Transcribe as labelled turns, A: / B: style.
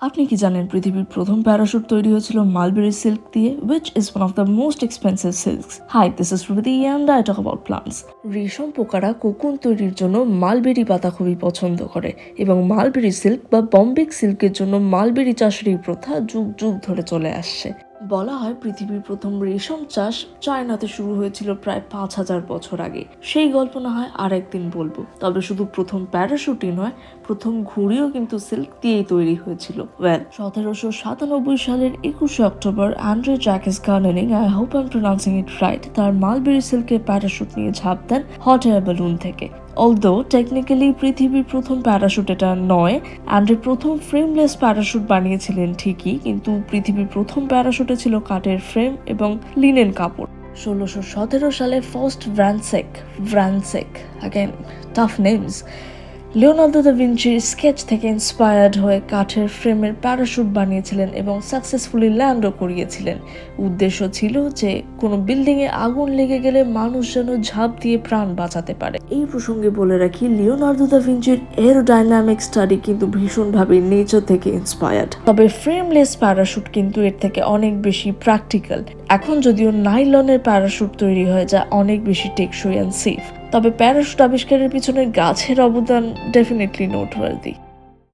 A: আপনি কি জানেন পৃথিবীর প্রথম প্যারাশুট তৈরি হয়েছিল মালবেরি সিল্ক দিয়ে, which is one of the most expensive silks. Hi, this is Ruby and I talk about plants. রেশম পোকারা কোকুন তৈরির জন্য মালবেরি পাতা খুবই পছন্দ করে এবং মালবেরি সিল্ক বা বম্বিক সিল্কের জন্য মালবেরি চাষের এই প্রথা যুগ যুগ ধরে চলে আসছে। বলা হয় পৃথিবীর প্রথম রেশম চাষ চায়নাতে শুরু হয়েছিল প্রায় ৫,০০০ বছর আগে। সেই গল্প না হয় আরেকদিন বলবো। তবে শুধু প্রথম প্যারাশুটই নয়, প্রথম ঘুড়িও কিন্তু সিল্ক দিয়েই তৈরি হয়েছিল। 1797 সালের 21শে October Andre Jacques Garnerin, I hope I am pronouncing it right, তার মালবেরি সিল্কের প্যারাশুট নিয়ে ঝাঁপ দেন হট এয়ার বেলুন থেকে। অলদো টেকনিক্যালি পৃথিবীর প্রথম প্যারাশুট এটা নয়, অ্যান্ড্রে প্রথম ফ্রেমলেস প্যারাশুট বানিয়েছিলেন ঠিকই, কিন্তু পৃথিবীর প্রথম প্যারাশুটে ছিল কাঠের ফ্রেম এবং লিনেন কাপড়। 1617 সালে first Vrancic again tough names, Leonardo da ভিঞ্চির স্কেচ থেকে ইন্সপায়ার্ড হয়ে কাঠের ফ্রেমের প্যারাশুট বানিয়েছিলেন এবং সাকসেসফুলি ল্যান্ডও করিয়েছিলেন। উদ্দেশ্য ছিল যে কোনো বিল্ডিংয়ে আগুন লেগে গেলে মানুষ যেন ঝাঁপ দিয়ে প্রাণ বাঁচাতে পারে। এই প্রসঙ্গে বলে রাখি, লিওনার্দো দা ভিঞ্চির এরোডাইনামিক স্টাডি কিন্তু ভীষণভাবে নেচার থেকে ইন্সপায়ার্ড। তবে ফ্রেমলেস প্যারাশুট কিন্তু এর থেকে অনেক বেশি প্র্যাকটিক্যাল। এখন যদিও নাইলনের প্যারাশুট তৈরি হয় যা অনেক বেশি টেকসই অ্যান্ড সেফ, তবে প্যারাশুট আবিষ্কারের পিছনে গাছের অবদান ডেফিনেটলি নোটওয়ার্দি।